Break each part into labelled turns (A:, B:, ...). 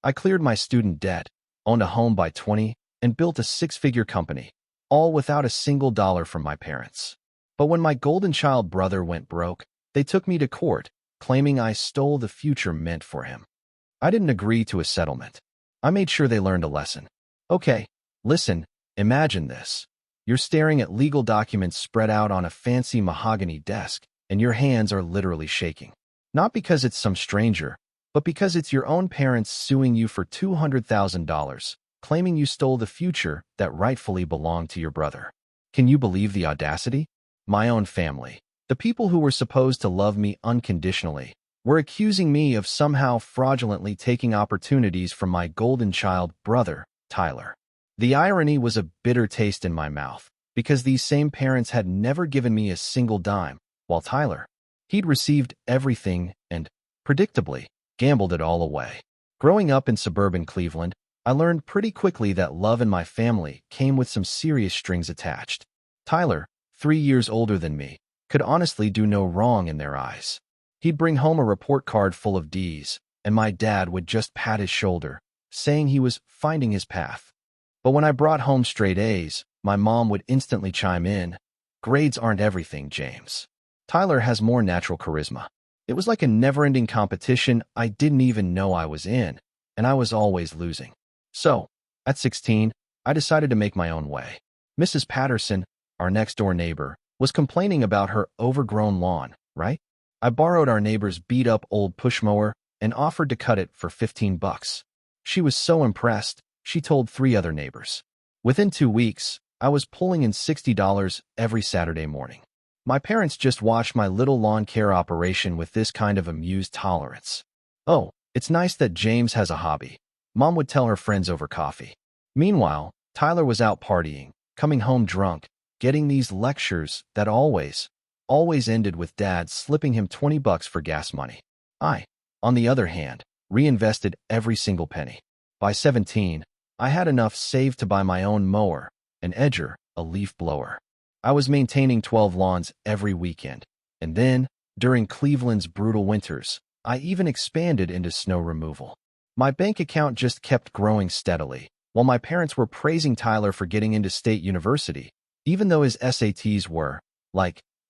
A: I cleared my student debt, owned a home by 20, and built a six-figure company, all without a single dollar from my parents. But when my golden child brother went broke, they took me to court, claiming I stole the future meant for him. I didn't agree to a settlement. I made sure they learned a lesson. Okay, listen, imagine this. You're staring at legal documents spread out on a fancy mahogany desk, and your hands are literally shaking. Not because it's some stranger, but because it's your own parents suing you for $200,000, claiming you stole the future that rightfully belonged to your brother. Can you believe the audacity? My own family, the people who were supposed to love me unconditionally, were accusing me of somehow fraudulently taking opportunities from my golden child brother, Tyler. The irony was a bitter taste in my mouth, because these same parents had never given me a single dime, while Tyler, he'd received everything and, predictably, gambled it all away. Growing up in suburban Cleveland, I learned pretty quickly that love in my family came with some serious strings attached. Tyler, 3 years older than me, could honestly do no wrong in their eyes. He'd bring home a report card full of D's, and my dad would just pat his shoulder, saying he was finding his path. But when I brought home straight A's, my mom would instantly chime in, "Grades aren't everything, James. Tyler has more natural charisma." It was like a never-ending competition I didn't even know I was in, and I was always losing. So, at 16, I decided to make my own way. Mrs. Patterson, our next-door neighbor, was complaining about her overgrown lawn, right? I borrowed our neighbor's beat-up old push mower and offered to cut it for $15. She was so impressed, she told 3 other neighbors. Within 2 weeks, I was pulling in $60 every Saturday morning. My parents just watched my little lawn care operation with this kind of amused tolerance. "Oh, it's nice that James has a hobby," Mom would tell her friends over coffee. Meanwhile, Tyler was out partying, coming home drunk, getting these lectures that always ended with Dad slipping him $20 for gas money. I, on the other hand, reinvested every single penny. By 17, I had enough saved to buy my own mower, an edger, a leaf blower. I was maintaining 12 lawns every weekend, and then, during Cleveland's brutal winters, I even expanded into snow removal. My bank account just kept growing steadily, while my parents were praising Tyler for getting into state university, even though his SATs were,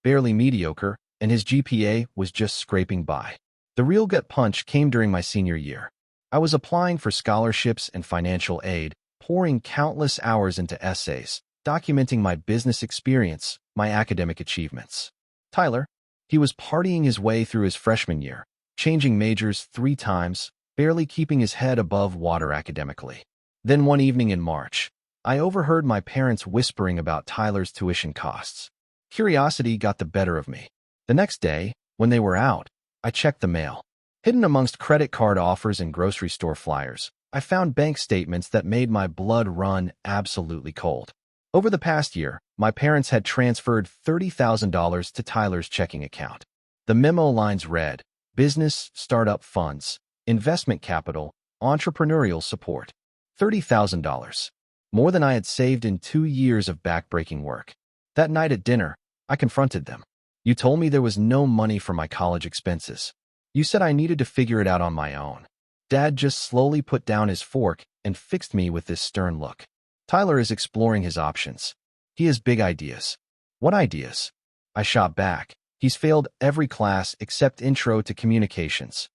A: barely mediocre, and his GPA was just scraping by. The real gut punch came during my senior year. I was applying for scholarships and financial aid, pouring countless hours into essays, documenting my business experience, my academic achievements. Tyler, he was partying his way through his freshman year, changing majors 3 times, barely keeping his head above water academically. Then one evening in March, I overheard my parents whispering about Tyler's tuition costs. Curiosity got the better of me. The next day, when they were out, I checked the mail. Hidden amongst credit card offers and grocery store flyers, I found bank statements that made my blood run absolutely cold. Over the past year, my parents had transferred $30,000 to Tyler's checking account. The memo lines read, "Business, startup funds, investment capital, entrepreneurial support." $30,000. More than I had saved in 2 years of backbreaking work. That night at dinner, I confronted them. "You told me there was no money for my college expenses. You said I needed to figure it out on my own." Dad just slowly put down his fork and fixed me with this stern look. "Tyler is exploring his options. He has big ideas." "What ideas?" I shot back. "He's failed every class except Intro to Communications."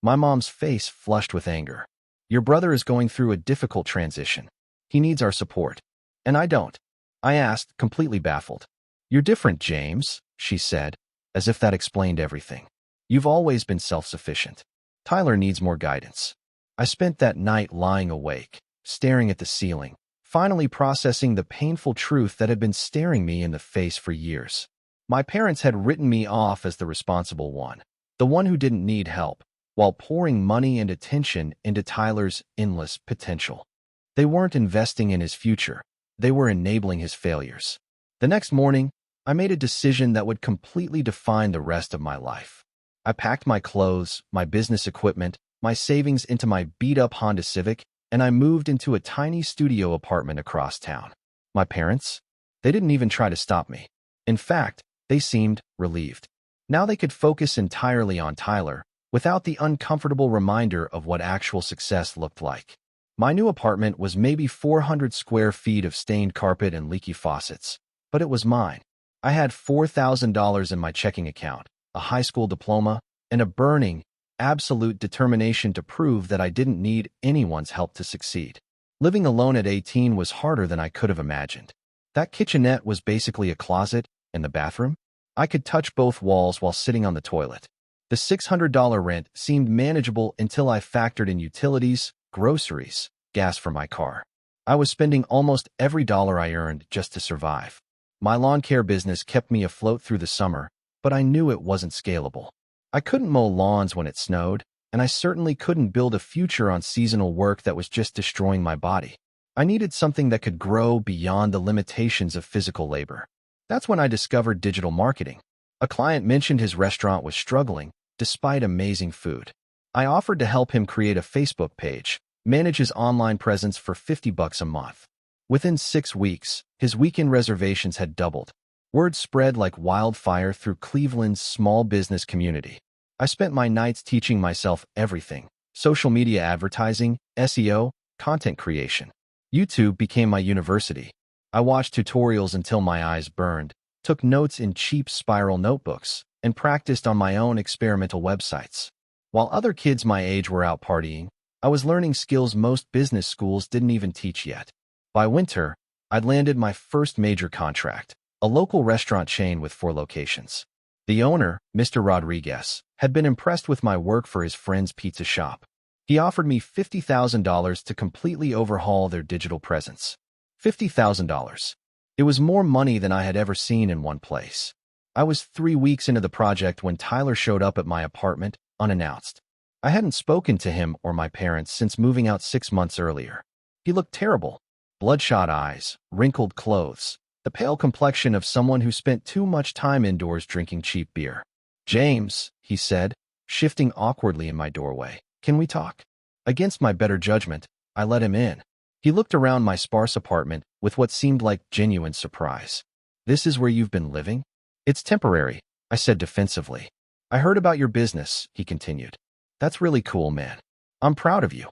A: My mom's face flushed with anger. "Your brother is going through a difficult transition. He needs our support." "And I don't?" I asked, completely baffled. "You're different, James," she said, as if that explained everything. "You've always been self-sufficient. Tyler needs more guidance." I spent that night lying awake, staring at the ceiling, finally processing the painful truth that had been staring me in the face for years. My parents had written me off as the responsible one, the one who didn't need help, while pouring money and attention into Tyler's endless potential. They weren't investing in his future. They were enabling his failures. The next morning, I made a decision that would completely define the rest of my life. I packed my clothes, my business equipment, my savings into my beat-up Honda Civic, and I moved into a tiny studio apartment across town. My parents? They didn't even try to stop me. In fact, they seemed relieved. Now they could focus entirely on Tyler, without the uncomfortable reminder of what actual success looked like. My new apartment was maybe 400 square feet of stained carpet and leaky faucets, but it was mine. I had $4,000 in my checking account, a high school diploma, and a burning, absolute determination to prove that I didn't need anyone's help to succeed. Living alone at 18 was harder than I could have imagined. That kitchenette was basically a closet, and the bathroom? I could touch both walls while sitting on the toilet. The $600 rent seemed manageable until I factored in utilities, groceries, gas for my car. I was spending almost every dollar I earned just to survive. My lawn care business kept me afloat through the summer, but I knew it wasn't scalable. I couldn't mow lawns when it snowed, and I certainly couldn't build a future on seasonal work that was just destroying my body. I needed something that could grow beyond the limitations of physical labor. That's when I discovered digital marketing. A client mentioned his restaurant was struggling, despite amazing food. I offered to help him create a Facebook page, manage his online presence for $50 a month. Within 6 weeks, his weekend reservations had doubled. Word spread like wildfire through Cleveland's small business community. I spent my nights teaching myself everything: social media advertising, SEO, content creation. YouTube became my university. I watched tutorials until my eyes burned, took notes in cheap spiral notebooks, and practiced on my own experimental websites. While other kids my age were out partying, I was learning skills most business schools didn't even teach yet. By winter, I'd landed my first major contract, a local restaurant chain with 4 locations. The owner, Mr. Rodriguez, had been impressed with my work for his friend's pizza shop. He offered me $50,000 to completely overhaul their digital presence. $50,000. It was more money than I had ever seen in one place. I was 3 weeks into the project when Tyler showed up at my apartment, unannounced. I hadn't spoken to him or my parents since moving out 6 months earlier. He looked terrible. Bloodshot eyes, wrinkled clothes, the pale complexion of someone who spent too much time indoors drinking cheap beer. "James," he said, shifting awkwardly in my doorway, "can we talk?" Against my better judgment, I let him in. He looked around my sparse apartment with what seemed like genuine surprise. "This is where you've been living?" "It's temporary," I said defensively. "I heard about your business," he continued. "That's really cool, man. I'm proud of you."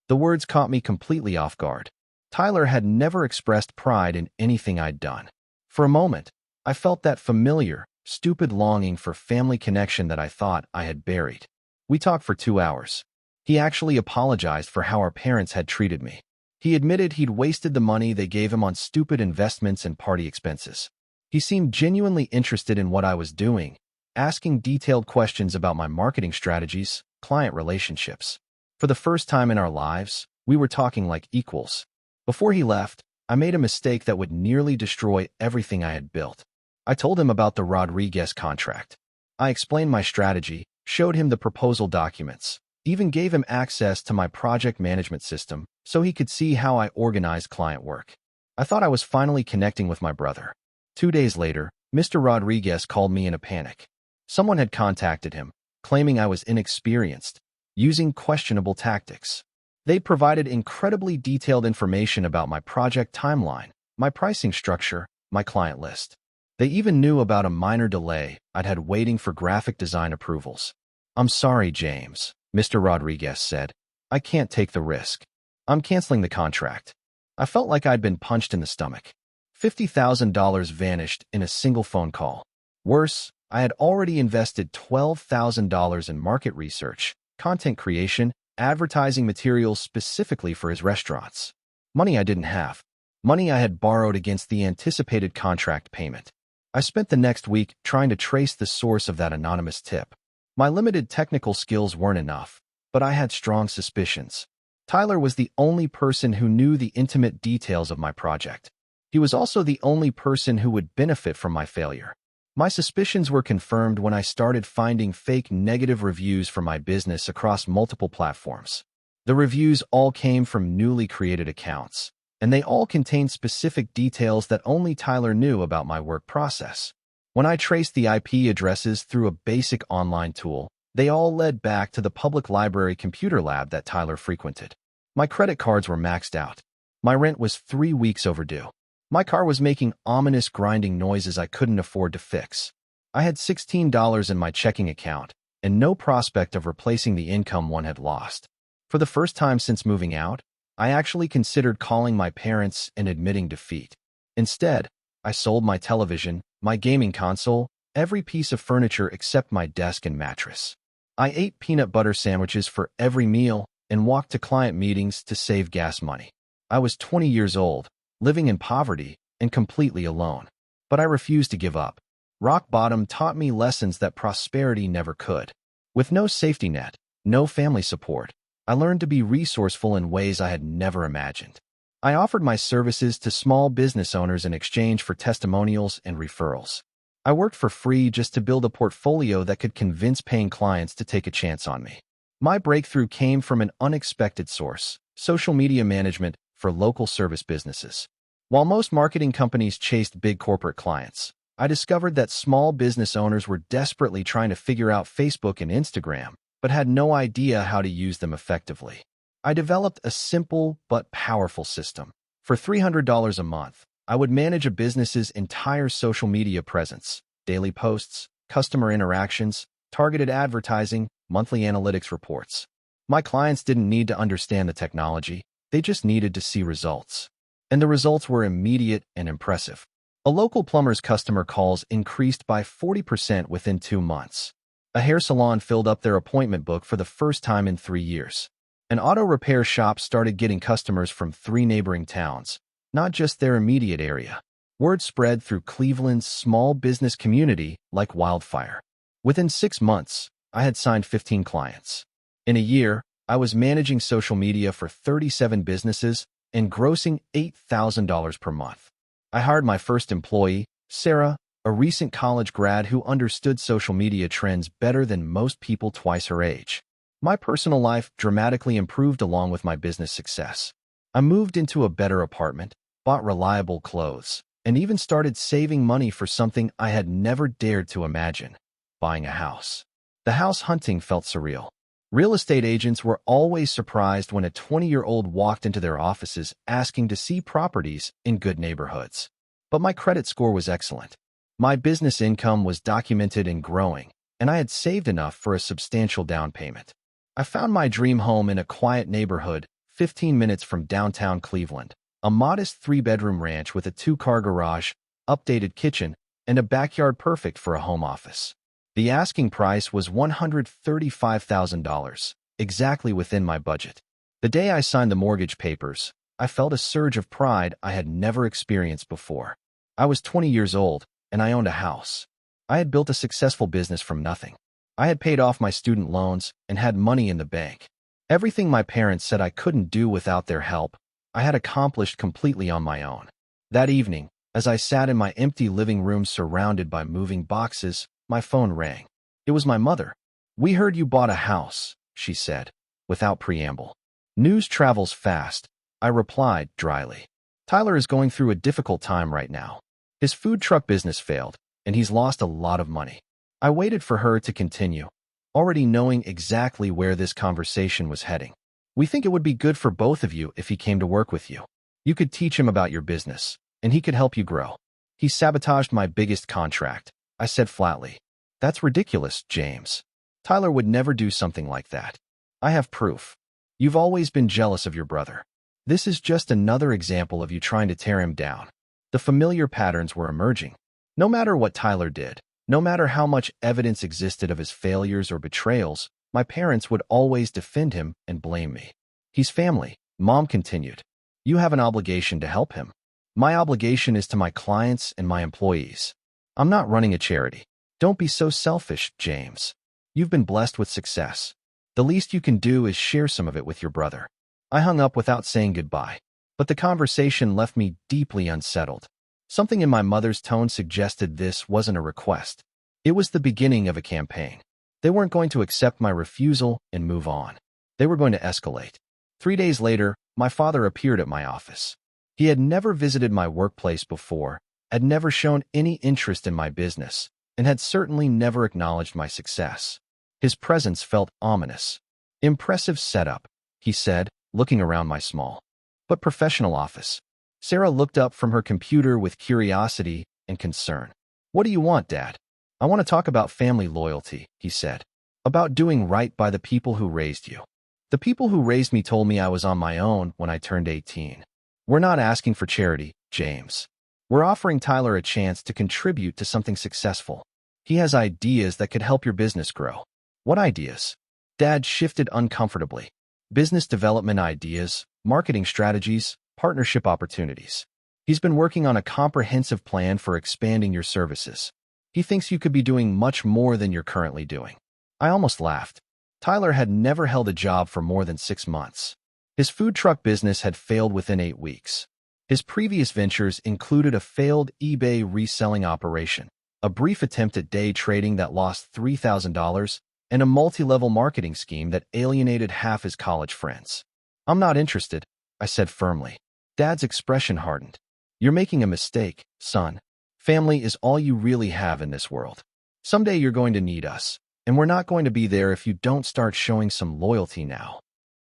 A: The words caught me completely off guard. Tyler had never expressed pride in anything I'd done. For a moment, I felt that familiar, stupid longing for family connection that I thought I had buried. We talked for 2 hours. He actually apologized for how our parents had treated me. He admitted he'd wasted the money they gave him on stupid investments and party expenses. He seemed genuinely interested in what I was doing, asking detailed questions about my marketing strategies, client relationships. For the first time in our lives, we were talking like equals. Before he left, I made a mistake that would nearly destroy everything I had built. I told him about the Rodriguez contract. I explained my strategy, showed him the proposal documents, even gave him access to my project management system so he could see how I organized client work. I thought I was finally connecting with my brother. 2 days later, Mr. Rodriguez called me in a panic. Someone had contacted him, claiming I was inexperienced, using questionable tactics. They provided incredibly detailed information about my project timeline, my pricing structure, my client list. They even knew about a minor delay I'd had waiting for graphic design approvals. "I'm sorry, James," Mr. Rodriguez said. "I can't take the risk. I'm canceling the contract." I felt like I'd been punched in the stomach. $50,000 vanished in a single phone call. Worse, I had already invested $12,000 in market research, content creation, advertising materials specifically for his restaurants. Money I didn't have. Money I had borrowed against the anticipated contract payment. I spent the next week trying to trace the source of that anonymous tip. My limited technical skills weren't enough, but I had strong suspicions. Tyler was the only person who knew the intimate details of my project. He was also the only person who would benefit from my failure. My suspicions were confirmed when I started finding fake negative reviews for my business across multiple platforms. The reviews all came from newly created accounts, and they all contained specific details that only Tyler knew about my work process. When I traced the IP addresses through a basic online tool, they all led back to the public library computer lab that Tyler frequented. My credit cards were maxed out. My rent was 3 weeks overdue. My car was making ominous grinding noises I couldn't afford to fix. I had $16 in my checking account, and no prospect of replacing the income one had lost. For the first time since moving out, I actually considered calling my parents and admitting defeat. Instead, I sold my television, my gaming console, every piece of furniture except my desk and mattress. I ate peanut butter sandwiches for every meal and walked to client meetings to save gas money. I was 20 years old, living in poverty, and completely alone. But I refused to give up. Rock bottom taught me lessons that prosperity never could. With no safety net, no family support, I learned to be resourceful in ways I had never imagined. I offered my services to small business owners in exchange for testimonials and referrals. I worked for free just to build a portfolio that could convince paying clients to take a chance on me. My breakthrough came from an unexpected source: social media management for local service businesses. While most marketing companies chased big corporate clients, I discovered that small business owners were desperately trying to figure out Facebook and Instagram, but had no idea how to use them effectively. I developed a simple but powerful system. For $300 a month, I would manage a business's entire social media presence: daily posts, customer interactions, targeted advertising, monthly analytics reports. My clients didn't need to understand the technology, they just needed to see results. And the results were immediate and impressive. A local plumber's customer calls increased by 40% within 2 months. A hair salon filled up their appointment book for the first time in 3 years. An auto repair shop started getting customers from 3 neighboring towns, not just their immediate area. Word spread through Cleveland's small business community like wildfire. Within 6 months, I had signed 15 clients. In a year, I was managing social media for 37 businesses and grossing $8,000 per month. I hired my first employee, Sarah, a recent college grad who understood social media trends better than most people twice her age. My personal life dramatically improved along with my business success. I moved into a better apartment, bought reliable clothes, and even started saving money for something I had never dared to imagine: buying a house. The house hunting felt surreal. Real estate agents were always surprised when a 20-year-old walked into their offices asking to see properties in good neighborhoods. But my credit score was excellent. My business income was documented and growing, and I had saved enough for a substantial down payment. I found my dream home in a quiet neighborhood, 15 minutes from downtown Cleveland, a modest 3-bedroom ranch with a 2-car garage, updated kitchen, and a backyard perfect for a home office. The asking price was $135,000, exactly within my budget. The day I signed the mortgage papers, I felt a surge of pride I had never experienced before. I was 20 years old, and I owned a house. I had built a successful business from nothing. I had paid off my student loans and had money in the bank. Everything my parents said I couldn't do without their help, I had accomplished completely on my own. That evening, as I sat in my empty living room surrounded by moving boxes, my phone rang. It was my mother. "We heard you bought a house," she said, without preamble. "News travels fast," I replied dryly. "Tyler is going through a difficult time right now. His food truck business failed, and he's lost a lot of money." I waited for her to continue, already knowing exactly where this conversation was heading. "We think it would be good for both of you if he came to work with you. You could teach him about your business, and he could help you grow." "He sabotaged my biggest contract," I said flatly. "That's ridiculous, James. Tyler would never do something like that." "I have proof. You've always been jealous of your brother. This is just another example of you trying to tear him down." The familiar patterns were emerging. No matter what Tyler did, no matter how much evidence existed of his failures or betrayals, my parents would always defend him and blame me. "He's family," Mom continued. "You have an obligation to help him." "My obligation is to my clients and my employees. I'm not running a charity." "Don't be so selfish, James. You've been blessed with success. The least you can do is share some of it with your brother." I hung up without saying goodbye, but the conversation left me deeply unsettled. Something in my mother's tone suggested this wasn't a request. It was the beginning of a campaign. They weren't going to accept my refusal and move on. They were going to escalate. 3 days later, my father appeared at my office. He had never visited my workplace before, had never shown any interest in my business, and had certainly never acknowledged my success. His presence felt ominous. "Impressive setup," he said, looking around my small but professional office. Sarah looked up from her computer with curiosity and concern. "What do you want, Dad?" "I want to talk about family loyalty," he said. About doing right by the people who raised you. The people who raised me told me I was on my own when I turned 18. We're not asking for charity, James. We're offering Tyler a chance to contribute to something successful. He has ideas that could help your business grow. What ideas? Dad shifted uncomfortably. Business development ideas, marketing strategies, partnership opportunities. He's been working on a comprehensive plan for expanding your services. He thinks you could be doing much more than you're currently doing. I almost laughed. Tyler had never held a job for more than 6 months. His food truck business had failed within 8 weeks. His previous ventures included a failed eBay reselling operation, a brief attempt at day trading that lost $3,000, and a multi-level marketing scheme that alienated half his college friends. I'm not interested, I said firmly. Dad's expression hardened. You're making a mistake, son. Family is all you really have in this world. Someday you're going to need us, and we're not going to be there if you don't start showing some loyalty now.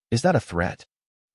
A: Is that a threat?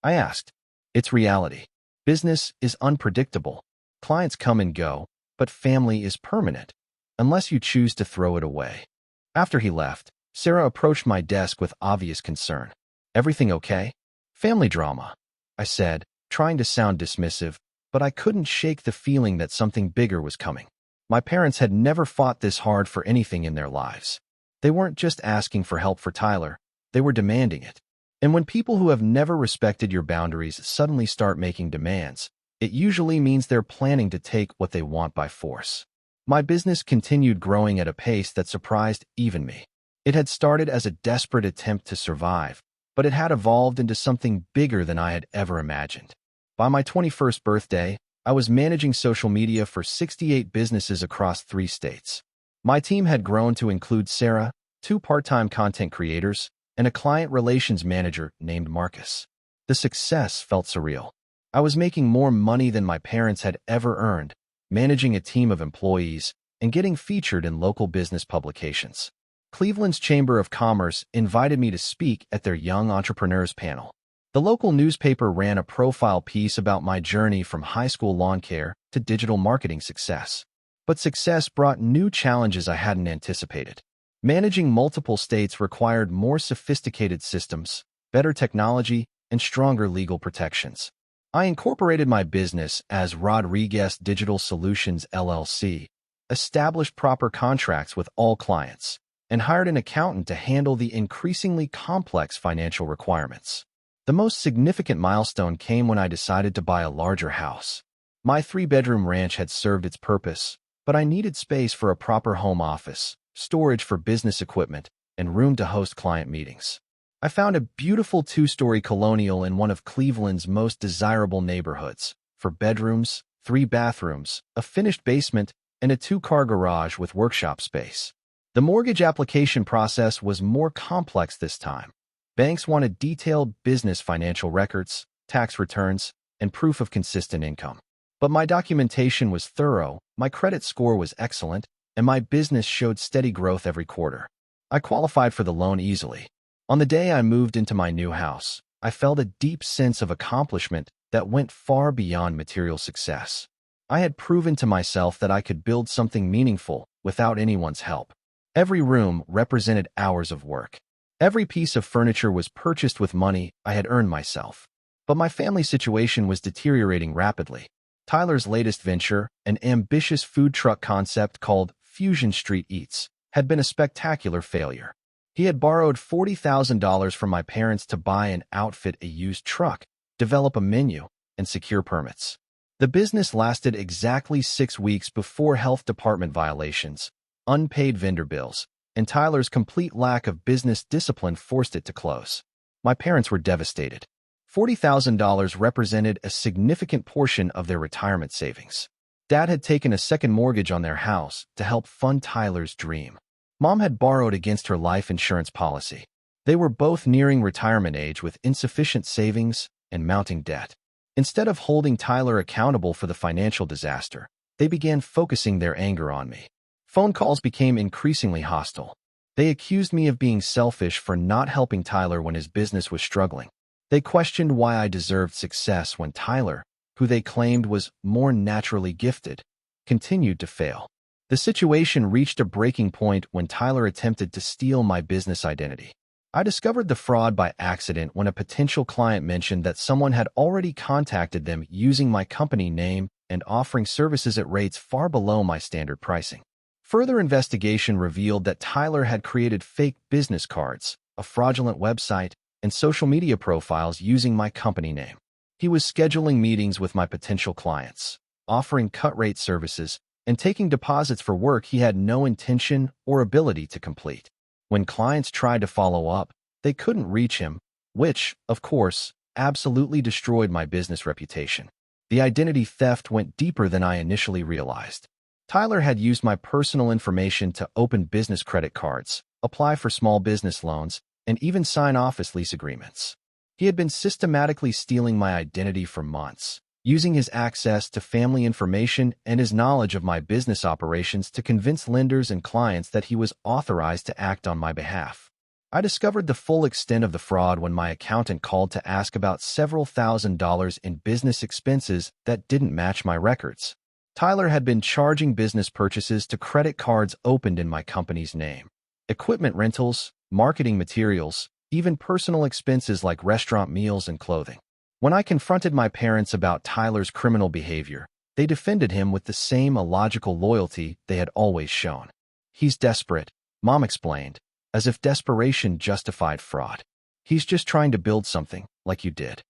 A: I asked. It's reality. Business is unpredictable. Clients come and go, but family is permanent, unless you choose to throw it away. After he left, Sarah approached my desk with obvious concern. Everything okay? Family drama, I said, trying to sound dismissive, but I couldn't shake the feeling that something bigger was coming. My parents had never fought this hard for anything in their lives. They weren't just asking for help for Tyler, they were demanding it. And when people who have never respected your boundaries suddenly start making demands, it usually means they're planning to take what they want by force. My business continued growing at a pace that surprised even me. It had started as a desperate attempt to survive, but it had evolved into something bigger than I had ever imagined. By my 21st birthday, I was managing social media for 68 businesses across 3 states. My team had grown to include Sarah, 2 part-time content creators, and a client relations manager named Marcus. The success felt surreal. I was making more money than my parents had ever earned, managing a team of employees, and getting featured in local business publications. Cleveland's Chamber of Commerce invited me to speak at their Young Entrepreneurs panel. The local newspaper ran a profile piece about my journey from high school lawn care to digital marketing success. But success brought new challenges I hadn't anticipated. Managing multiple states required more sophisticated systems, better technology, and stronger legal protections. I incorporated my business as Rodriguez Digital Solutions LLC, established proper contracts with all clients, and hired an accountant to handle the increasingly complex financial requirements. The most significant milestone came when I decided to buy a larger house. My 3-bedroom ranch had served its purpose, but I needed space for a proper home office, storage for business equipment, and room to host client meetings. I found a beautiful 2-story colonial in one of Cleveland's most desirable neighborhoods, 4 bedrooms, 3 bathrooms, a finished basement, and a 2-car garage with workshop space. The mortgage application process was more complex this time. Banks wanted detailed business financial records, tax returns, and proof of consistent income. But my documentation was thorough, my credit score was excellent, and my business showed steady growth every quarter. I qualified for the loan easily. On the day I moved into my new house, I felt a deep sense of accomplishment that went far beyond material success. I had proven to myself that I could build something meaningful without anyone's help. Every room represented hours of work. Every piece of furniture was purchased with money I had earned myself. But my family situation was deteriorating rapidly. Tyler's latest venture, an ambitious food truck concept called Fusion Street Eats, had been a spectacular failure. He had borrowed $40,000 from my parents to buy and outfit a used truck, develop a menu, and secure permits. The business lasted exactly 6 weeks before health department violations, unpaid vendor bills, and Tyler's complete lack of business discipline forced it to close. My parents were devastated. $40,000 represented a significant portion of their retirement savings. Dad had taken a second mortgage on their house to help fund Tyler's dream. Mom had borrowed against her life insurance policy. They were both nearing retirement age with insufficient savings and mounting debt. Instead of holding Tyler accountable for the financial disaster, they began focusing their anger on me. Phone calls became increasingly hostile. They accused me of being selfish for not helping Tyler when his business was struggling. They questioned why I deserved success when Tyler, who they claimed was more naturally gifted, continued to fail. The situation reached a breaking point when Tyler attempted to steal my business identity. I discovered the fraud by accident when a potential client mentioned that someone had already contacted them using my company name and offering services at rates far below my standard pricing. Further investigation revealed that Tyler had created fake business cards, a fraudulent website, and social media profiles using my company name. He was scheduling meetings with my potential clients, offering cut-rate services, and taking deposits for work he had no intention or ability to complete. When clients tried to follow up, they couldn't reach him, which, of course, absolutely destroyed my business reputation. The identity theft went deeper than I initially realized. Tyler had used my personal information to open business credit cards, apply for small business loans, and even sign office lease agreements. He had been systematically stealing my identity for months, using his access to family information and his knowledge of my business operations to convince lenders and clients that he was authorized to act on my behalf. I discovered the full extent of the fraud when my accountant called to ask about several $1,000s in business expenses that didn't match my records. Tyler had been charging business purchases to credit cards opened in my company's name. Equipment rentals, marketing materials, even personal expenses like restaurant meals and clothing. When I confronted my parents about Tyler's criminal behavior, they defended him with the same illogical loyalty they had always shown. "He's desperate," Mom explained, as if desperation justified fraud. "He's just trying to build something, like you did."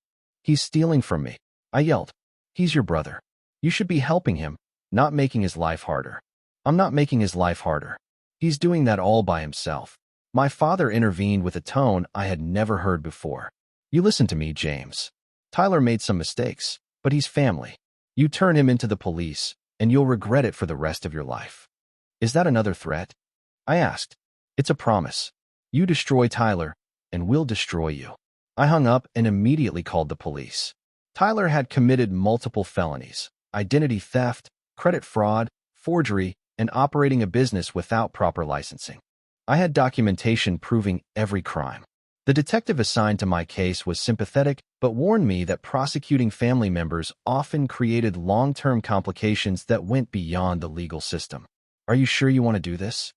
A: "He's stealing from me," I yelled. "He's your brother. You should be helping him, not making his life harder." "I'm not making his life harder. He's doing that all by himself." My father intervened with a tone I had never heard before. "You listen to me, James. Tyler made some mistakes, but he's family. You turn him into the police, and you'll regret it for the rest of your life." "Is that another threat?" I asked. "It's a promise. You destroy Tyler, and we'll destroy you." I hung up and immediately called the police. Tyler had committed multiple felonies: identity theft, credit fraud, forgery, and operating a business without proper licensing. I had documentation proving every crime. The detective assigned to my case was sympathetic, but warned me that prosecuting family members often created long-term complications that went beyond the legal system. "Are you sure you want to do this?"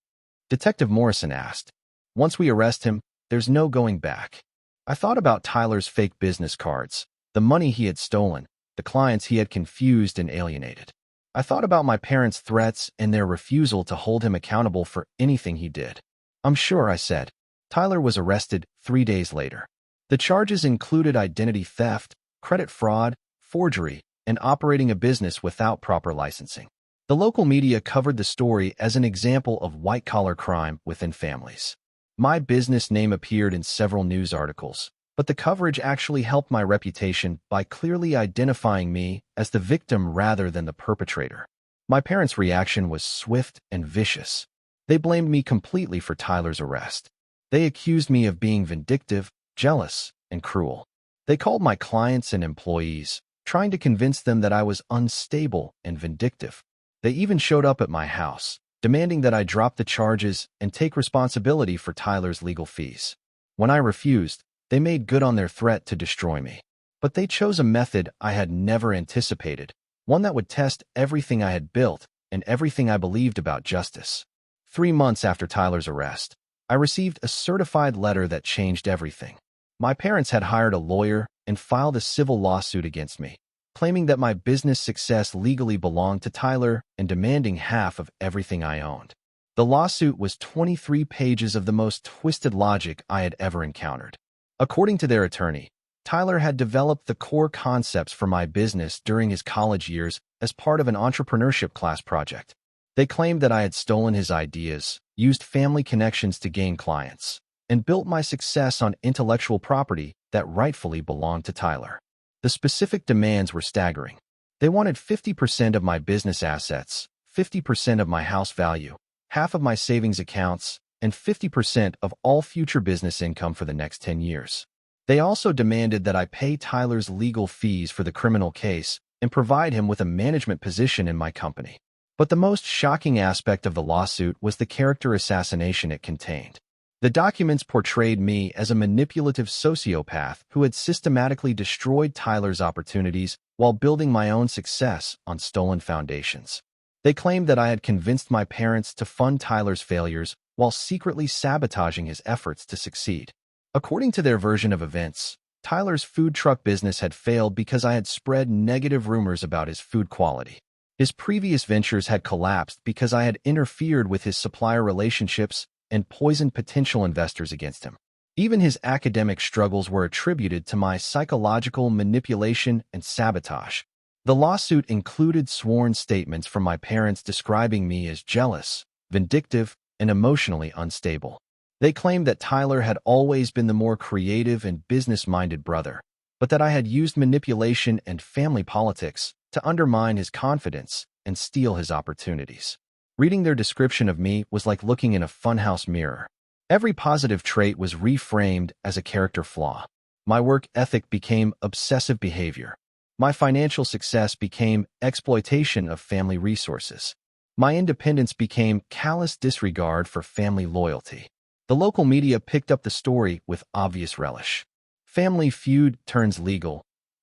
A: Detective Morrison asked. "Once we arrest him, there's no going back." I thought about Tyler's fake business cards, the money he had stolen, the clients he had confused and alienated. I thought about my parents' threats and their refusal to hold him accountable for anything he did. "I'm sure," I said. Tyler was arrested 3 days later. The charges included identity theft, credit fraud, forgery, and operating a business without proper licensing. The local media covered the story as an example of white-collar crime within families. My business name appeared in several news articles, but the coverage actually helped my reputation by clearly identifying me as the victim rather than the perpetrator. My parents' reaction was swift and vicious. They blamed me completely for Tyler's arrest. They accused me of being vindictive, jealous, and cruel. They called my clients and employees, trying to convince them that I was unstable and vindictive. They even showed up at my house, demanding that I drop the charges and take responsibility for Tyler's legal fees. When I refused, they made good on their threat to destroy me. But they chose a method I had never anticipated, one that would test everything I had built and everything I believed about justice. 3 months after Tyler's arrest, I received a certified letter that changed everything. My parents had hired a lawyer and filed a civil lawsuit against me, claiming that my business success legally belonged to Tyler and demanding half of everything I owned. The lawsuit was 23 pages of the most twisted logic I had ever encountered. According to their attorney, Tyler had developed the core concepts for my business during his college years as part of an entrepreneurship class project. They claimed that I had stolen his ideas, used family connections to gain clients, and built my success on intellectual property that rightfully belonged to Tyler. The specific demands were staggering. They wanted 50% of my business assets, 50% of my house value, half of my savings accounts, and 50% of all future business income for the next 10 years. They also demanded that I pay Tyler's legal fees for the criminal case and provide him with a management position in my company. But the most shocking aspect of the lawsuit was the character assassination it contained. The documents portrayed me as a manipulative sociopath who had systematically destroyed Tyler's opportunities while building my own success on stolen foundations. They claimed that I had convinced my parents to fund Tyler's failures while secretly sabotaging his efforts to succeed. According to their version of events, Tyler's food truck business had failed because I had spread negative rumors about his food quality. His previous ventures had collapsed because I had interfered with his supplier relationships and poisoned potential investors against him. Even his academic struggles were attributed to my psychological manipulation and sabotage. The lawsuit included sworn statements from my parents describing me as jealous, vindictive, and emotionally unstable. They claimed that Tyler had always been the more creative and business-minded brother, but that I had used manipulation and family politics to undermine his confidence and steal his opportunities. Reading their description of me was like looking in a funhouse mirror. Every positive trait was reframed as a character flaw. My work ethic became obsessive behavior. My financial success became exploitation of family resources. My independence became callous disregard for family loyalty. The local media picked up the story with obvious relish. Family feud turns legal.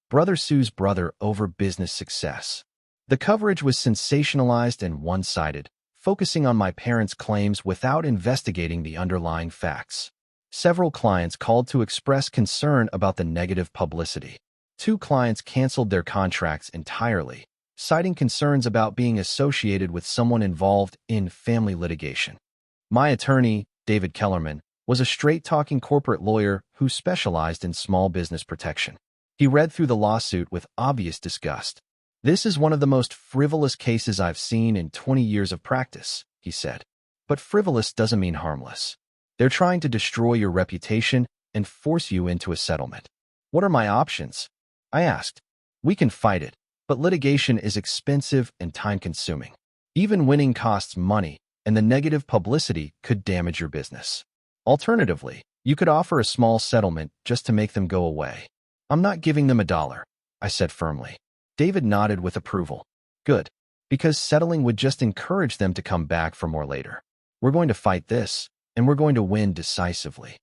A: Brother sues brother over business success. The coverage was sensationalized and one-sided, focusing on my parents' claims without investigating the underlying facts. Several clients called to express concern about the negative publicity. 2 clients canceled their contracts entirely, citing concerns about being associated with someone involved in family litigation. My attorney, David Kellerman, was a straight-talking corporate lawyer who specialized in small business protection. He read through the lawsuit with obvious disgust. "This is one of the most frivolous cases I've seen in 20 years of practice," he said. "But frivolous doesn't mean harmless. They're trying to destroy your reputation and force you into a settlement." "What are my options?" I asked. "We can fight it, but litigation is expensive and time-consuming. Even winning costs money, and the negative publicity could damage your business. Alternatively, you could offer a small settlement just to make them go away." "I'm not giving them $1, I said firmly. David nodded with approval. "Good, because settling would just encourage them to come back for more later. We're going to fight this, and we're going to win decisively."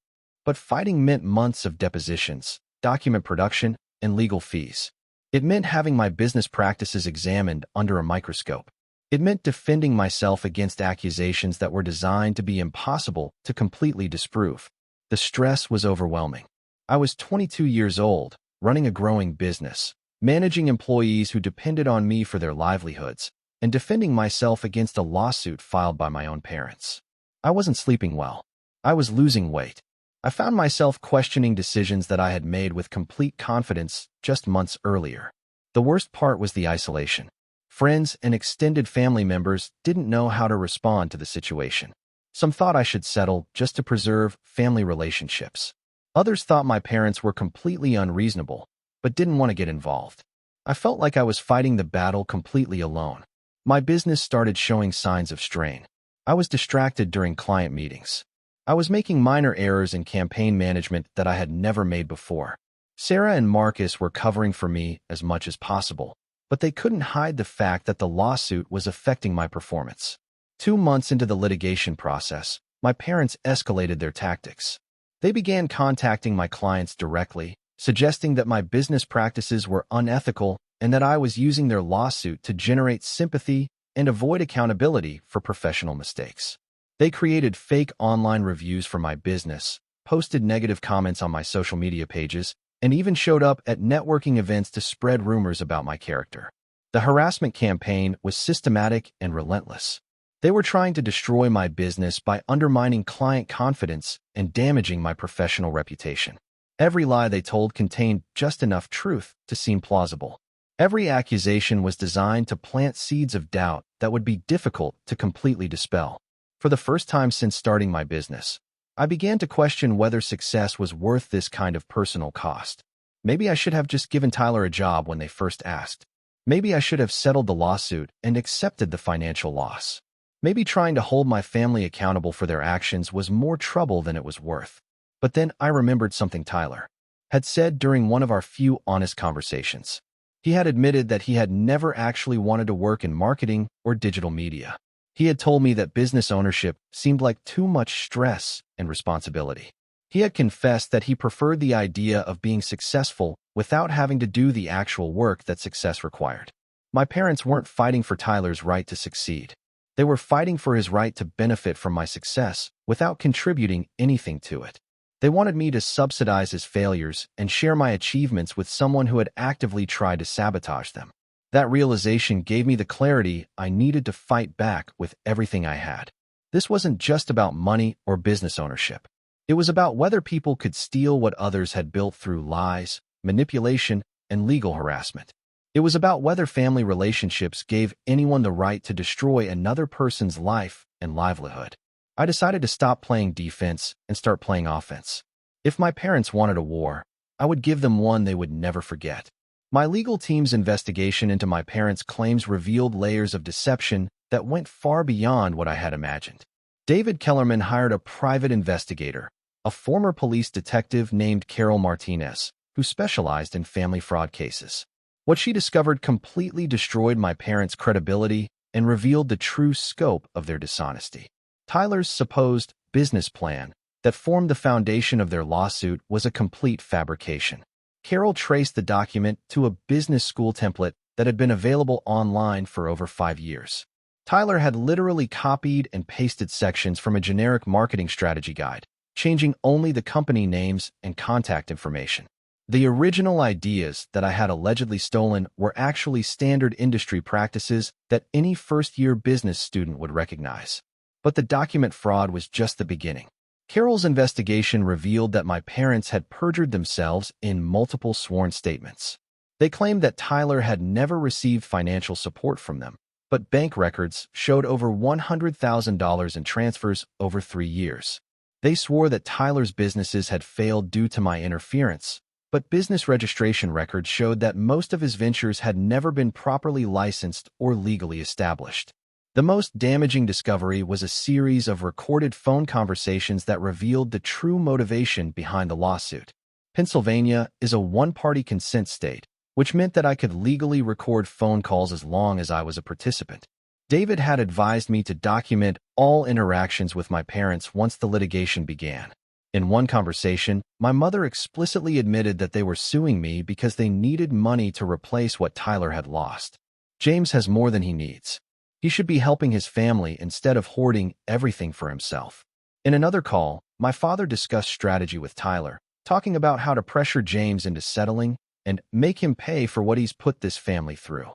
A: But fighting meant months of depositions, document production, and legal fees. It meant having my business practices examined under a microscope. It meant defending myself against accusations that were designed to be impossible to completely disprove. The stress was overwhelming. I was 22 years old, running a growing business, managing employees who depended on me for their livelihoods, and defending myself against a lawsuit filed by my own parents. I wasn't sleeping well. I was losing weight. I found myself questioning decisions that I had made with complete confidence just months earlier. The worst part was the isolation. Friends and extended family members didn't know how to respond to the situation. Some thought I should settle just to preserve family relationships. Others thought my parents were completely unreasonable, but didn't want to get involved. I felt like I was fighting the battle completely alone. My business started showing signs of strain. I was distracted during client meetings. I was making minor errors in campaign management that I had never made before. Sarah and Marcus were covering for me as much as possible, but they couldn't hide the fact that the lawsuit was affecting my performance. 2 months into the litigation process, my parents escalated their tactics. They began contacting my clients directly, suggesting that my business practices were unethical and that I was using their lawsuit to generate sympathy and avoid accountability for professional mistakes. They created fake online reviews for my business, posted negative comments on my social media pages, and even showed up at networking events to spread rumors about my character. The harassment campaign was systematic and relentless. They were trying to destroy my business by undermining client confidence and damaging my professional reputation. Every lie they told contained just enough truth to seem plausible. Every accusation was designed to plant seeds of doubt that would be difficult to completely dispel. For the first time since starting my business, I began to question whether success was worth this kind of personal cost. Maybe I should have just given Tyler a job when they first asked. Maybe I should have settled the lawsuit and accepted the financial loss. Maybe trying to hold my family accountable for their actions was more trouble than it was worth. But then I remembered something Tyler had said during one of our few honest conversations. He had admitted that he had never actually wanted to work in marketing or digital media. He had told me that business ownership seemed like too much stress and responsibility. He had confessed that he preferred the idea of being successful without having to do the actual work that success required. My parents weren't fighting for Tyler's right to succeed. They were fighting for his right to benefit from my success without contributing anything to it. They wanted me to subsidize his failures and share my achievements with someone who had actively tried to sabotage them. That realization gave me the clarity I needed to fight back with everything I had. This wasn't just about money or business ownership. It was about whether people could steal what others had built through lies, manipulation, and legal harassment. It was about whether family relationships gave anyone the right to destroy another person's life and livelihood. I decided to stop playing defense and start playing offense. If my parents wanted a war, I would give them one they would never forget. My legal team's investigation into my parents' claims revealed layers of deception that went far beyond what I had imagined. David Kellerman hired a private investigator, a former police detective named Carol Martinez, who specialized in family fraud cases. What she discovered completely destroyed my parents' credibility and revealed the true scope of their dishonesty. Tyler's supposed business plan that formed the foundation of their lawsuit was a complete fabrication. Carol traced the document to a business school template that had been available online for over 5 years. Tyler had literally copied and pasted sections from a generic marketing strategy guide, changing only the company names and contact information. The original ideas that I had allegedly stolen were actually standard industry practices that any first-year business student would recognize. But the document fraud was just the beginning. Carol's investigation revealed that my parents had perjured themselves in multiple sworn statements. They claimed that Tyler had never received financial support from them, but bank records showed over $100,000 in transfers over 3 years. They swore that Tyler's businesses had failed due to my interference, but business registration records showed that most of his ventures had never been properly licensed or legally established. The most damaging discovery was a series of recorded phone conversations that revealed the true motivation behind the lawsuit. Pennsylvania is a one-party consent state, which meant that I could legally record phone calls as long as I was a participant. David had advised me to document all interactions with my parents once the litigation began. In one conversation, my mother explicitly admitted that they were suing me because they needed money to replace what Tyler had lost. James has more than he needs. He should be helping his family instead of hoarding everything for himself. In another call, my father discussed strategy with Tyler, talking about how to pressure James into settling and make him pay for what he's put this family through.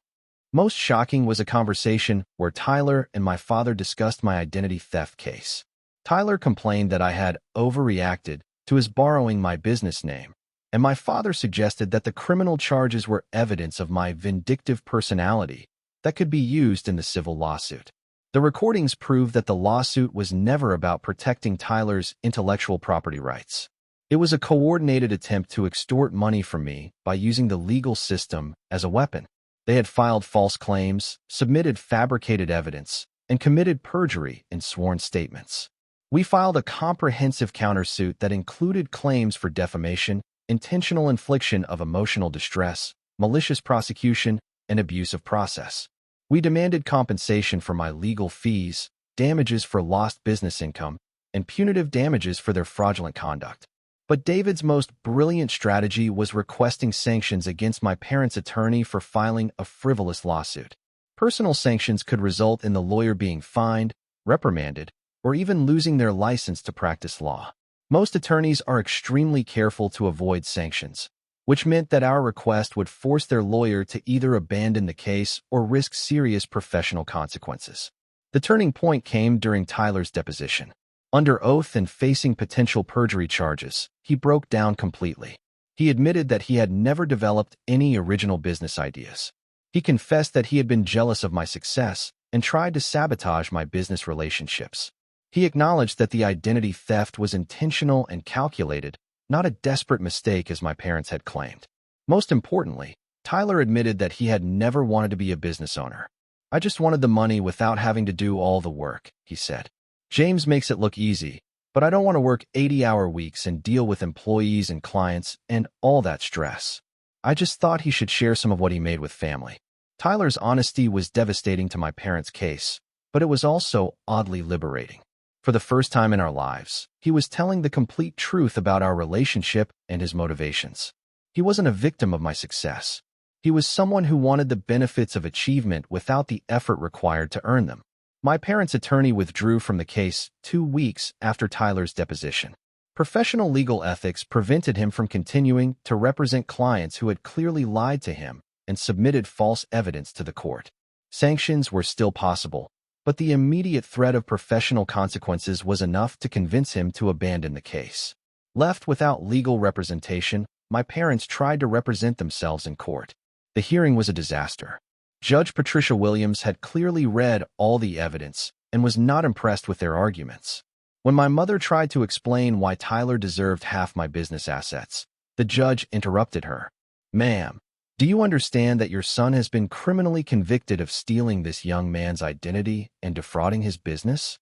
A: Most shocking was a conversation where Tyler and my father discussed my identity theft case. Tyler complained that I had overreacted to his borrowing my business name, and my father suggested that the criminal charges were evidence of my vindictive personality that could be used in the civil lawsuit. The recordings prove that the lawsuit was never about protecting Tyler's intellectual property rights. It was a coordinated attempt to extort money from me by using the legal system as a weapon. They had filed false claims, submitted fabricated evidence, and committed perjury in sworn statements. We filed a comprehensive countersuit that included claims for defamation, intentional infliction of emotional distress, malicious prosecution, and abuse of process. We demanded compensation for my legal fees, damages for lost business income, and punitive damages for their fraudulent conduct. But David's most brilliant strategy was requesting sanctions against my parents' attorney for filing a frivolous lawsuit. Personal sanctions could result in the lawyer being fined, reprimanded, or even losing their license to practice law. Most attorneys are extremely careful to avoid sanctions, which meant that our request would force their lawyer to either abandon the case or risk serious professional consequences. The turning point came during Tyler's deposition. Under oath and facing potential perjury charges, he broke down completely. He admitted that he had never developed any original business ideas. He confessed that he had been jealous of my success and tried to sabotage my business relationships. He acknowledged that the identity theft was intentional and calculated, not a desperate mistake as my parents had claimed. Most importantly, Tyler admitted that he had never wanted to be a business owner. "I just wanted the money without having to do all the work," he said. "James makes it look easy, but I don't want to work 80-hour weeks and deal with employees and clients and all that stress. I just thought he should share some of what he made with family." Tyler's honesty was devastating to my parents' case, but it was also oddly liberating. For the first time in our lives, he was telling the complete truth about our relationship and his motivations. He wasn't a victim of my success. He was someone who wanted the benefits of achievement without the effort required to earn them. My parents' attorney withdrew from the case 2 weeks after Tyler's deposition. Professional legal ethics prevented him from continuing to represent clients who had clearly lied to him and submitted false evidence to the court. Sanctions were still possible, but the immediate threat of professional consequences was enough to convince him to abandon the case. Left without legal representation, my parents tried to represent themselves in court. The hearing was a disaster. Judge Patricia Williams had clearly read all the evidence and was not impressed with their arguments. When my mother tried to explain why Tyler deserved half my business assets, the judge interrupted her. "Ma'am, do you understand that your son has been criminally convicted of stealing this young man's identity and defrauding his business?"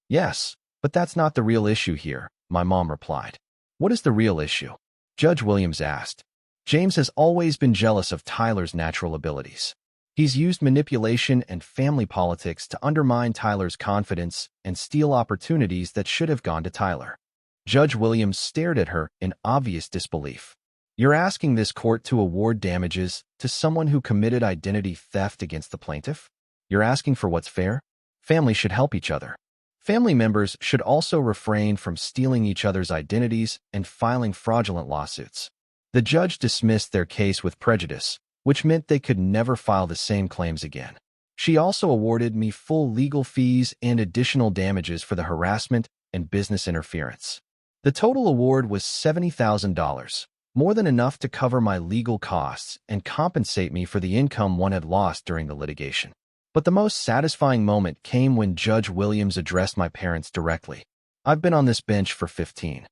A: "Yes, but that's not the real issue here," my mom replied. "What is the real issue?" Judge Williams asked. "James has always been jealous of Tyler's natural abilities. He's used manipulation and family politics to undermine Tyler's confidence and steal opportunities that should have gone to Tyler." Judge Williams stared at her in obvious disbelief. "You're asking this court to award damages to someone who committed identity theft against the plaintiff? You're asking for what's fair? Families should help each other. Family members should also refrain from stealing each other's identities and filing fraudulent lawsuits." The judge dismissed their case with prejudice, which meant they could never file the same claims again. She also awarded me full legal fees and additional damages for the harassment and business interference. The total award was $70,000, more than enough to cover my legal costs and compensate me for the income one had lost during the litigation. But the most satisfying moment came when Judge Williams addressed my parents directly. "I've been on this bench for 15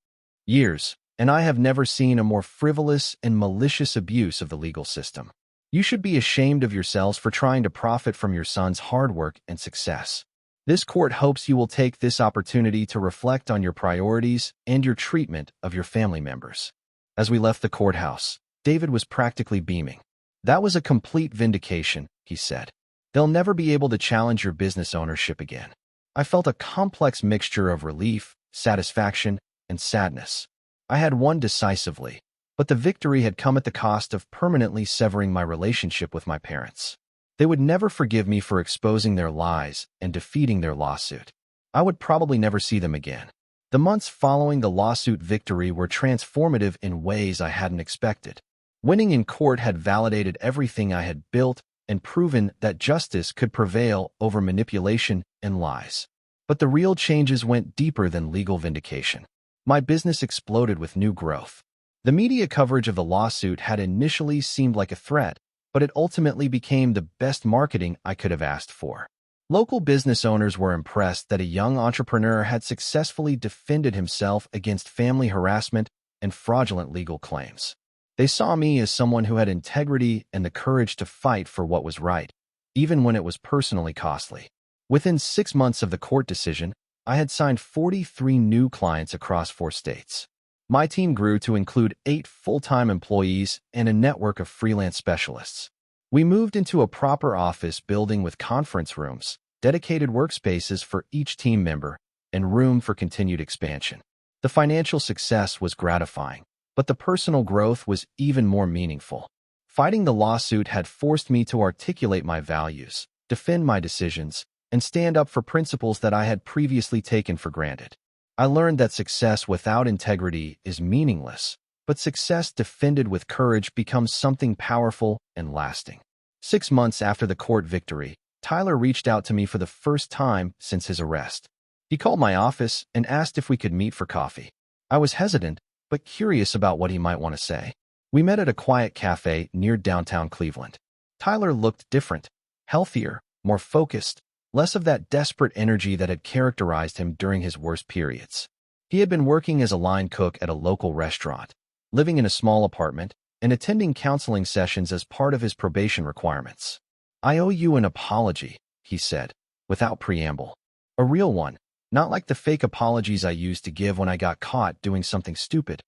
A: years, and I have never seen a more frivolous and malicious abuse of the legal system. You should be ashamed of yourselves for trying to profit from your son's hard work and success. This court hopes you will take this opportunity to reflect on your priorities and your treatment of your family members." As we left the courthouse, David was practically beaming. "That was a complete vindication," he said. "They'll never be able to challenge your business ownership again." I felt a complex mixture of relief, satisfaction, and sadness. I had won decisively, but the victory had come at the cost of permanently severing my relationship with my parents. They would never forgive me for exposing their lies and defeating their lawsuit. I would probably never see them again. The months following the lawsuit victory were transformative in ways I hadn't expected. Winning in court had validated everything I had built and proven that justice could prevail over manipulation and lies. But the real changes went deeper than legal vindication. My business exploded with new growth. The media coverage of the lawsuit had initially seemed like a threat, but it ultimately became the best marketing I could have asked for. Local business owners were impressed that a young entrepreneur had successfully defended himself against family harassment and fraudulent legal claims. They saw me as someone who had integrity and the courage to fight for what was right, even when it was personally costly. Within 6 months of the court decision, I had signed 43 new clients across 4 states. My team grew to include 8 full-time employees and a network of freelance specialists. We moved into a proper office building with conference rooms, dedicated workspaces for each team member, and room for continued expansion. The financial success was gratifying, but the personal growth was even more meaningful. Fighting the lawsuit had forced me to articulate my values, defend my decisions, and stand up for principles that I had previously taken for granted. I learned that success without integrity is meaningless, but success defended with courage becomes something powerful and lasting. 6 months after the court victory, Tyler reached out to me for the first time since his arrest. He called my office and asked if we could meet for coffee. I was hesitant, but curious about what he might want to say. We met at a quiet cafe near downtown Cleveland. Tyler looked different, healthier, more focused, less of that desperate energy that had characterized him during his worst periods. He had been working as a line cook at a local restaurant, living in a small apartment, and attending counseling sessions as part of his probation requirements. "I owe you an apology," he said, without preamble. "A real one, not like the fake apologies I used to give when I got caught doing something stupid."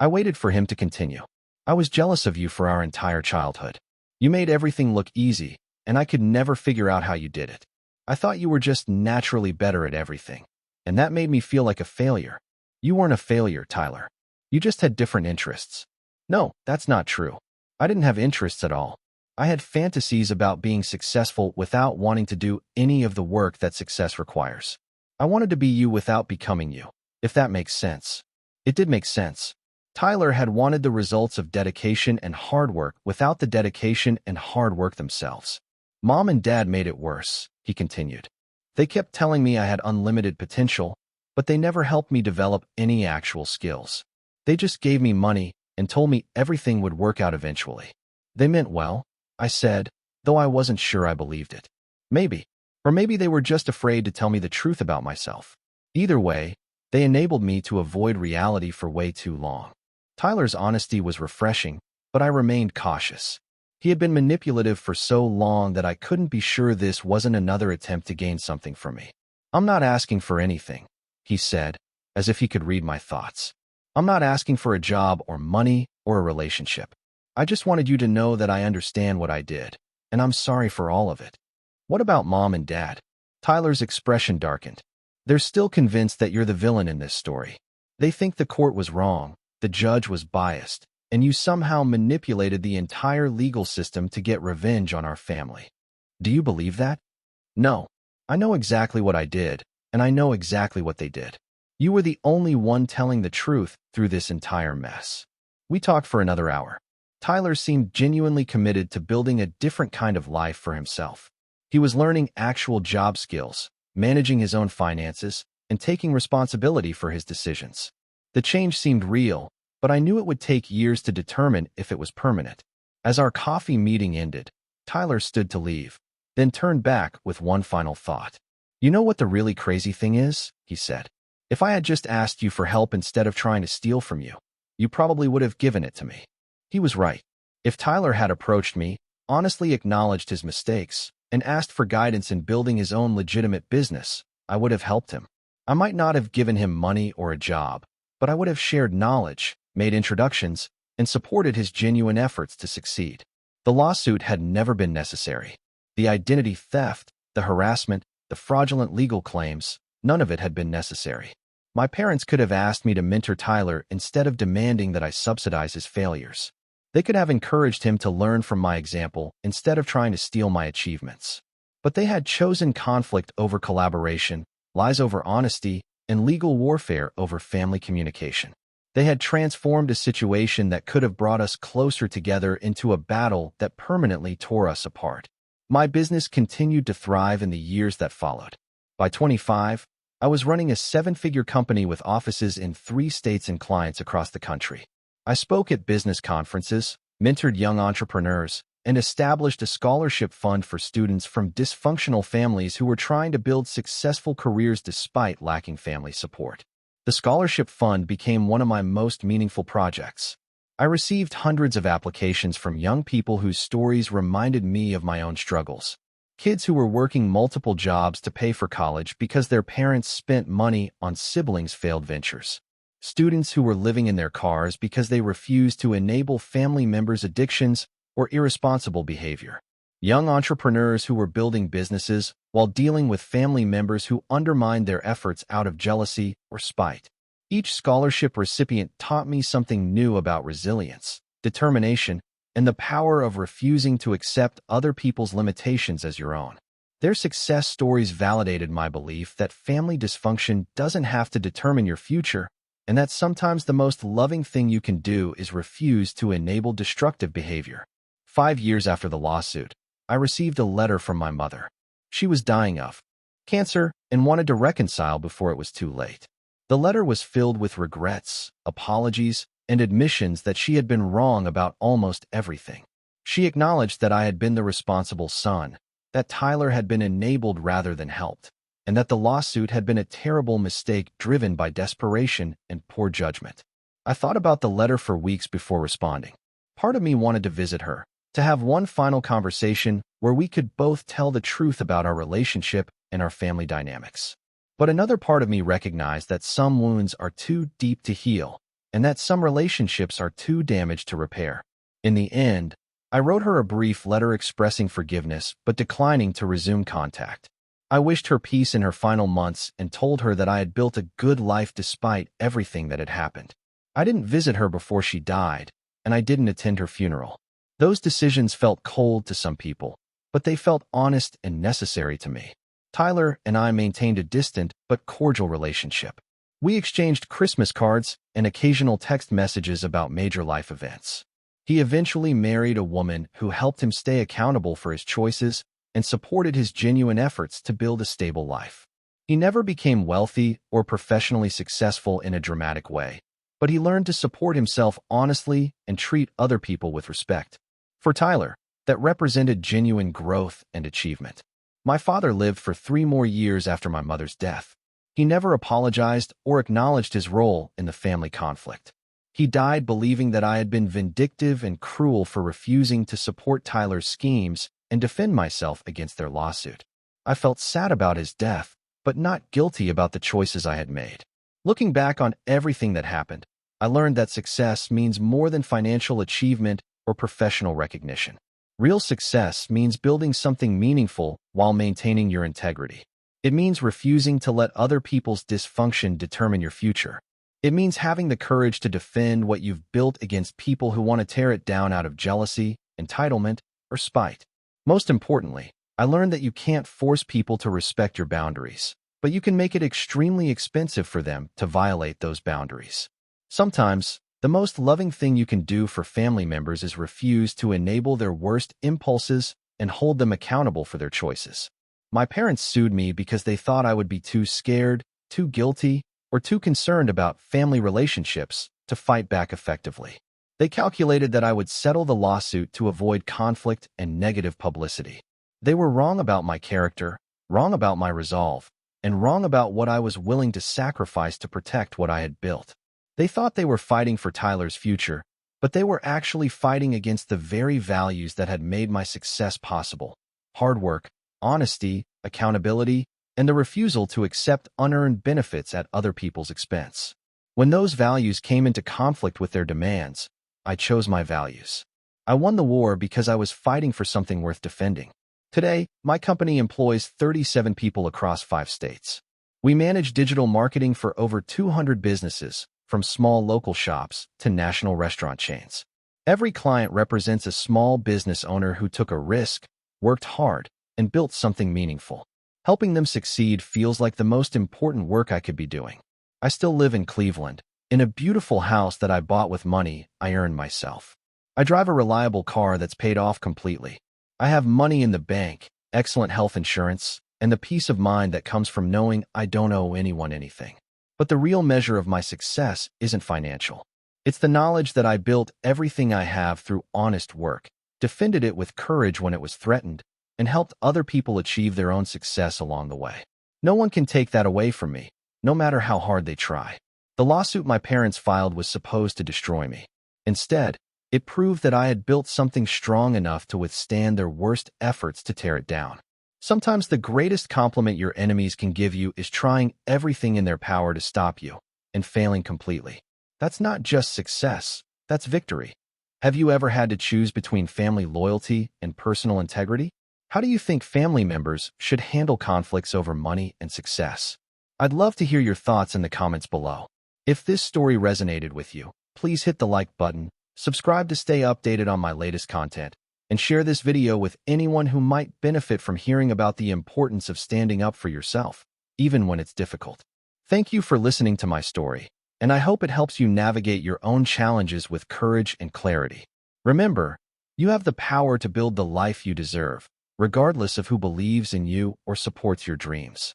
A: I waited for him to continue. "I was jealous of you for our entire childhood. You made everything look easy, and I could never figure out how you did it. I thought you were just naturally better at everything, and that made me feel like a failure. You weren't a failure, Tyler. You just had different interests." "No, that's not true. I didn't have interests at all. I had fantasies about being successful without wanting to do any of the work that success requires. I wanted to be you without becoming you, if that makes sense. It did make sense. Tyler had wanted the results of dedication and hard work without the dedication and hard work themselves. Mom and Dad made it worse, he continued. They kept telling me I had unlimited potential, but they never helped me develop any actual skills. They just gave me money and told me everything would work out eventually. They meant well, I said, though I wasn't sure I believed it. Maybe. Or maybe they were just afraid to tell me the truth about myself. Either way, they enabled me to avoid reality for way too long. Tyler's honesty was refreshing, but I remained cautious. He had been manipulative for so long that I couldn't be sure this wasn't another attempt to gain something from me. I'm not asking for anything, he said, as if he could read my thoughts. I'm not asking for a job or money or a relationship. I just wanted you to know that I understand what I did, and I'm sorry for all of it. What about Mom and Dad? Tyler's expression darkened. They're still convinced that you're the villain in this story. They think the court was wrong, the judge was biased, and you somehow manipulated the entire legal system to get revenge on our family. Do you believe that? No. I know exactly what I did, and I know exactly what they did. You were the only one telling the truth through this entire mess. We talked for another hour. Tyler seemed genuinely committed to building a different kind of life for himself. He was learning actual job skills, managing his own finances, and taking responsibility for his decisions. The change seemed real, but I knew it would take years to determine if it was permanent. As our coffee meeting ended, Tyler stood to leave, then turned back with one final thought. You know what the really crazy thing is? He said. If I had just asked you for help instead of trying to steal from you, you probably would have given it to me. He was right. If Tyler had approached me, honestly acknowledged his mistakes, and asked for guidance in building his own legitimate business, I would have helped him. I might not have given him money or a job, but I would have shared knowledge, made introductions, and supported his genuine efforts to succeed. The lawsuit had never been necessary. The identity theft, the harassment, the fraudulent legal claims, none of it had been necessary. My parents could have asked me to mentor Tyler instead of demanding that I subsidize his failures. They could have encouraged him to learn from my example instead of trying to steal my achievements. But they had chosen conflict over collaboration, lies over honesty, and legal warfare over family communication. They had transformed a situation that could have brought us closer together into a battle that permanently tore us apart. My business continued to thrive in the years that followed. By 25, I was running a 7-figure company with offices in 3 states and clients across the country. I spoke at business conferences, mentored young entrepreneurs, and established a scholarship fund for students from dysfunctional families who were trying to build successful careers despite lacking family support. The scholarship fund became one of my most meaningful projects. I received hundreds of applications from young people whose stories reminded me of my own struggles. Kids who were working multiple jobs to pay for college because their parents spent money on siblings' failed ventures. Students who were living in their cars because they refused to enable family members' addictions or irresponsible behavior. Young entrepreneurs who were building businesses while dealing with family members who undermined their efforts out of jealousy or spite. Each scholarship recipient taught me something new about resilience, determination, and the power of refusing to accept other people's limitations as your own. Their success stories validated my belief that family dysfunction doesn't have to determine your future, and that sometimes the most loving thing you can do is refuse to enable destructive behavior. 5 years after the lawsuit, I received a letter from my mother. She was dying of cancer and wanted to reconcile before it was too late. The letter was filled with regrets, apologies, and admissions that she had been wrong about almost everything. She acknowledged that I had been the responsible son, that Tyler had been enabled rather than helped, and that the lawsuit had been a terrible mistake driven by desperation and poor judgment. I thought about the letter for weeks before responding. Part of me wanted to visit her, to have one final conversation where we could both tell the truth about our relationship and our family dynamics. But another part of me recognized that some wounds are too deep to heal, and that some relationships are too damaged to repair. In the end, I wrote her a brief letter expressing forgiveness but declining to resume contact. I wished her peace in her final months and told her that I had built a good life despite everything that had happened. I didn't visit her before she died, and I didn't attend her funeral. Those decisions felt cold to some people, but they felt honest and necessary to me. Tyler and I maintained a distant but cordial relationship. We exchanged Christmas cards and occasional text messages about major life events. He eventually married a woman who helped him stay accountable for his choices and supported his genuine efforts to build a stable life. He never became wealthy or professionally successful in a dramatic way, but he learned to support himself honestly and treat other people with respect. For Tyler, that represented genuine growth and achievement. My father lived for 3 more years after my mother's death. He never apologized or acknowledged his role in the family conflict. He died believing that I had been vindictive and cruel for refusing to support Tyler's schemes and defend myself against their lawsuit. I felt sad about his death, but not guilty about the choices I had made. Looking back on everything that happened, I learned that success means more than financial achievement or professional recognition. Real success means building something meaningful while maintaining your integrity. It means refusing to let other people's dysfunction determine your future. It means having the courage to defend what you've built against people who want to tear it down out of jealousy, entitlement, or spite. Most importantly, I learned that you can't force people to respect your boundaries, but you can make it extremely expensive for them to violate those boundaries. Sometimes, the most loving thing you can do for family members is refuse to enable their worst impulses and hold them accountable for their choices. My parents sued me because they thought I would be too scared, too guilty, or too concerned about family relationships to fight back effectively. They calculated that I would settle the lawsuit to avoid conflict and negative publicity. They were wrong about my character, wrong about my resolve, and wrong about what I was willing to sacrifice to protect what I had built. They thought they were fighting for Tyler's future, but they were actually fighting against the very values that had made my success possible: hard work, honesty, accountability, and the refusal to accept unearned benefits at other people's expense. When those values came into conflict with their demands, I chose my values. I won the war because I was fighting for something worth defending. Today, my company employs 37 people across 5 states. We manage digital marketing for over 200 businesses, from small local shops to national restaurant chains. Every client represents a small business owner who took a risk, worked hard, and built something meaningful. Helping them succeed feels like the most important work I could be doing. I still live in Cleveland, in a beautiful house that I bought with money I earned myself. I drive a reliable car that's paid off completely. I have money in the bank, excellent health insurance, and the peace of mind that comes from knowing I don't owe anyone anything. But the real measure of my success isn't financial. It's the knowledge that I built everything I have through honest work, defended it with courage when it was threatened, and helped other people achieve their own success along the way. No one can take that away from me, no matter how hard they try. The lawsuit my parents filed was supposed to destroy me. Instead, it proved that I had built something strong enough to withstand their worst efforts to tear it down. Sometimes the greatest compliment your enemies can give you is trying everything in their power to stop you and failing completely. That's not just success, that's victory. Have you ever had to choose between family loyalty and personal integrity? How do you think family members should handle conflicts over money and success? I'd love to hear your thoughts in the comments below. If this story resonated with you, please hit the like button, subscribe to stay updated on my latest content, and share this video with anyone who might benefit from hearing about the importance of standing up for yourself, even when it's difficult. Thank you for listening to my story, and I hope it helps you navigate your own challenges with courage and clarity. Remember, you have the power to build the life you deserve, regardless of who believes in you or supports your dreams.